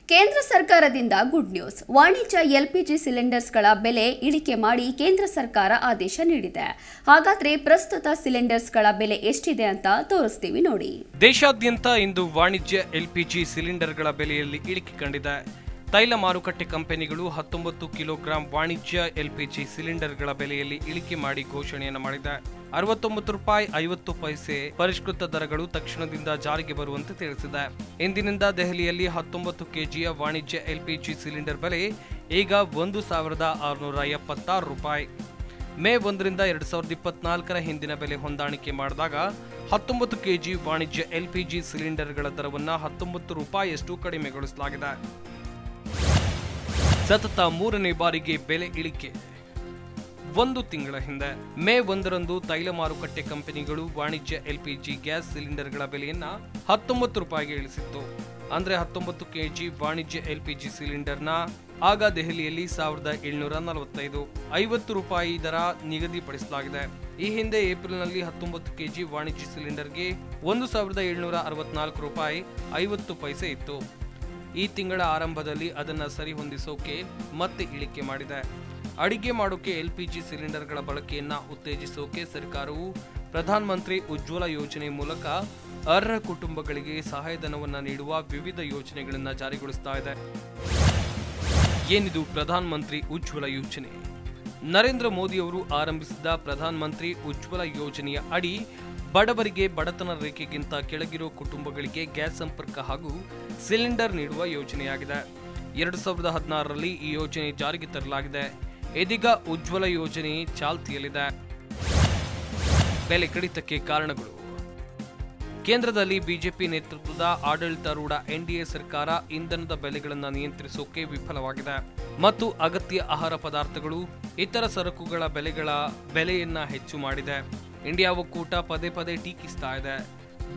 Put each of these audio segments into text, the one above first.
ಕೇಂದ್ರ ಸರ್ಕಾರದಿಂದ good news. ವಾಣಿಜ್ಯ ಎಲ್ಪಿಜಿ ಸಿಲಿಂಡರ್ಸ್ಗಳ ಬೆಲೆ ಇಳಿಕೆ ಮಾಡಿ ಕೇಂದ್ರ ಸರ್ಕಾರ ಆದೇಶ ನೀಡಿದೆ. ಹಾಗಾದ್ರೆ ಪ್ರಸ್ತುತ ಸಿಲಿಂಡರ್ಸ್ಗಳ ಬೆಲೆ ಎಷ್ಟಿದೆ ಅಂತ ತೋರಿಸ್ತೀವಿ ನೋಡಿ. ದೇಶಾದ್ಯಂತ ಇಂದು ವಾಣಿಜ್ಯ ಎಲ್ಪಿಜಿ ಸಿಲಿಂಡರ್ಗಳ ಬೆಲೆಯಲ್ಲಿ ಇಳಿಕೆ ಕಂಡಿದೆ. ತೈಲ ಮಾರುಕಟ್ಟೆ ಕಂಪನಿಗಳು 19 ಕಿಲೋಗ್ರಾಂ ವಾಣಿಜ್ಯ ಎಲ್ಪಿಜಿ ಸಿಲಿಂಡರ್ಗಳ ಬೆಲೆಯಲ್ಲಿ ಇಳಿಕೆ ಮಾಡಿ ಘೋಷಣೆಯನ್ನು ಮಾಡಿದೆ. 69 ರೂಪಾಯಿ 50 ಪೈಸೆ ಪರಿಷ್ಕೃತ ದರಗಳು ತಕ್ಷಣದಿಂದ ಜಾರಿಗೆ ಬರುವಂತೆ ತಿಳಿಸಿದೆ. ಇಂದಿನಿಂದ ದೆಹಲಿಯಲ್ಲಿ 19 ಕೆಜಿಯ ವಾಣಿಜ್ಯ ಎಲ್ಪಿಜಿ ಸಿಲಿಂಡರ್ ಬೆಲೆ ಈಗ 1676 ರೂಪಾಯಿ. ಮೇ 1ರಿಂದ 2024ರ ಹಿಂದಿನ ಬೆಲೆ ಹೊಂದಾಣಿಕೆ ಮಾಡಿದಾಗ 19 ಕೆಜಿ ವಾಣಿಜ್ಯ ಎಲ್ಪಿಜಿ ಸಿಲಿಂಡರ್ಗಳ ದರವನ್ನು 19 ರೂಪಾಯಿಯಷ್ಟು ಕಡಿಮೆಗೊಳಿಸಲಾಗಿದೆ. ಸತತ 3ನೇ ಬಾರಿಗೆ ಬೆಲೆ ಇಳಿಕೆ. ಒಂದು ತಿಂಗಳ ಹಿಂದೆ ಮೇ 1ರಂದು ತೈಲ ಮಾರುಕಟ್ಟೆ ಕಂಪನಿಗಳು ವಾಣಿಜ್ಯ ಎಲ್ಪಿಜಿ ಗ್ಯಾಸ್ ಸಿಲಿಂಡರ್ಗಳ ಬೆಲೆಯನ್ನ 19 ರೂಪಾಯಿಗೆ ಇಳಿಸಿತ್ತು. ಅಂದ್ರೆ 19 ಕೆಜಿ ವಾಣಿಜ್ಯ ಎಲ್ಪಿಜಿ ಸಿಲಿಂಡರ್ನ ಆಗ ದೆಹಲಿಯಲ್ಲಿ 1745 50 ರೂಪಾಯಿ ದರ ನಿಗದಿಪಡಿಸಲಾಗಿದೆ. ಈ ಹಿಂದೆ ಏಪ್ರಿಲ್ನಲ್ಲಿ 19 ಕೆಜಿ ವಾಣಿಜ್ಯ ಸಿಲಿಂಡರ್ಗೆ 1764 ರೂಪಾಯಿ 50 ಪೈಸೆ ಇತ್ತು. ಈ ತಿಂಗಳ ಆರಂಭದಲ್ಲಿ ಅದನ್ನು ಸರಿಹೊಂದಿಸೋಕೆ ಮತ್ತೆ ಇಳಿಕೆ ಮಾಡಿದೆ. ಅಡಿಗೆ ಮಾಡೋಕೆ ಎಲ್ಪಿಜಿ ಸಿಲಿಂಡರ್ಗಳ ಬಳಕೆಯನ್ನ ಉತ್ತೇಜಿಸೋಕೆ ಸರ್ಕಾರವು ಪ್ರಧಾನಮಂತ್ರಿ ಉಜ್ವಲ ಯೋಜನೆ ಮೂಲಕ ಅರ್ಹ ಕುಟುಂಬಗಳಿಗೆ ಸಹಾಯಧನವನ್ನು ನೀಡುವ ವಿವಿಧ ಯೋಜನೆಗಳನ್ನು ಜಾರಿಗೊಳಿಸ್ತಾ ಇದೆ. ಏನಿದು ಪ್ರಧಾನಮಂತ್ರಿ ಉಜ್ವಲ ಯೋಜನೆ? ನರೇಂದ್ರ ಮೋದಿ ಅವರು ಆರಂಭಿಸಿದ ಪ್ರಧಾನಮಂತ್ರಿ ಉಜ್ವಲ ಯೋಜನೆಯ ಅಡಿ ಬಡವರಿಗೆ ಬಡತನ ರೇಖೆಗಿಂತ ಕೆಳಗಿರೋ ಕುಟುಂಬಗಳಿಗೆ ಗ್ಯಾಸ್ ಸಂಪರ್ಕ ಹಾಗೂ ಸಿಲಿಂಡರ್ ನೀಡುವ ಯೋಜನೆಯಾಗಿದೆ. 2016ರಲ್ಲಿ ಈ ಯೋಜನೆ ಜಾರಿಗೆ ತರಲಾಗಿದೆ. ಇದೀಗ ಉಜ್ವಲ ಯೋಜನೆ ಚಾಲ್ತಿಯಲ್ಲಿದೆ. ಬೆಲೆ ಕಡಿತಕ್ಕೆ ಕಾರಣಗಳು. ಕೇಂದ್ರದಲ್ಲಿ ಬಿಜೆಪಿ ನೇತೃತ್ವದ ಆಡಳಿತಾರೂಢ ಎನ್ಡಿಎ ಸರ್ಕಾರ ಇಂಧನದ ಬೆಲೆಗಳನ್ನು ನಿಯಂತ್ರಿಸೋಕೆ ವಿಫಲವಾಗಿದೆ ಮತ್ತು ಅಗತ್ಯ ಆಹಾರ ಪದಾರ್ಥಗಳು ಇತರ ಸರಕುಗಳ ಬೆಲೆಯನ್ನ ಹೆಚ್ಚು ಮಾಡಿದೆ. ಇಂಡಿಯಾ ಒಕ್ಕೂಟ ಪದೇ ಪದೇ ಟೀಕಿಸ್ತಾ ಇದೆ.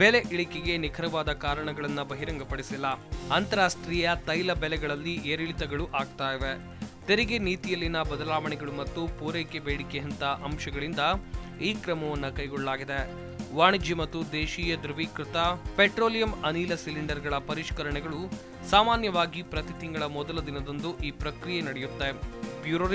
ಬೆಲೆ ಇಳಿಕೆಗೆ ನಿಖರವಾದ ಕಾರಣಗಳನ್ನು ಬಹಿರಂಗಪಡಿಸಿಲ್ಲ. ಅಂತಾರಾಷ್ಟ್ರೀಯ ತೈಲ ಬೆಲೆಗಳಲ್ಲಿ ಏರಿಳಿತಗಳು ಆಗ್ತಾ ಇವೆ. ತೆರಿಗೆ ನೀತಿಯಲ್ಲಿನ ಬದಲಾವಣೆಗಳು ಮತ್ತು ಪೂರೈಕೆ ಬೇಡಿಕೆಯಂಥ ಅಂಶಗಳಿಂದ ಈ ಕ್ರಮವನ್ನು ಕೈಗೊಳ್ಳಲಾಗಿದೆ. ವಾಣಿಜ್ಯ ಮತ್ತು ದೇಶೀಯ ದ್ರವೀಕೃತ ಪೆಟ್ರೋಲಿಯಂ ಅನಿಲ ಸಿಲಿಂಡರ್ಗಳ ಪರಿಷ್ಕರಣೆಗಳು ಸಾಮಾನ್ಯವಾಗಿ ಪ್ರತಿ ತಿಂಗಳ ಮೊದಲ ದಿನದಂದು ಈ ಪ್ರಕ್ರಿಯೆ ನಡೆಯುತ್ತೆ. ಬ್ಯೂರೋ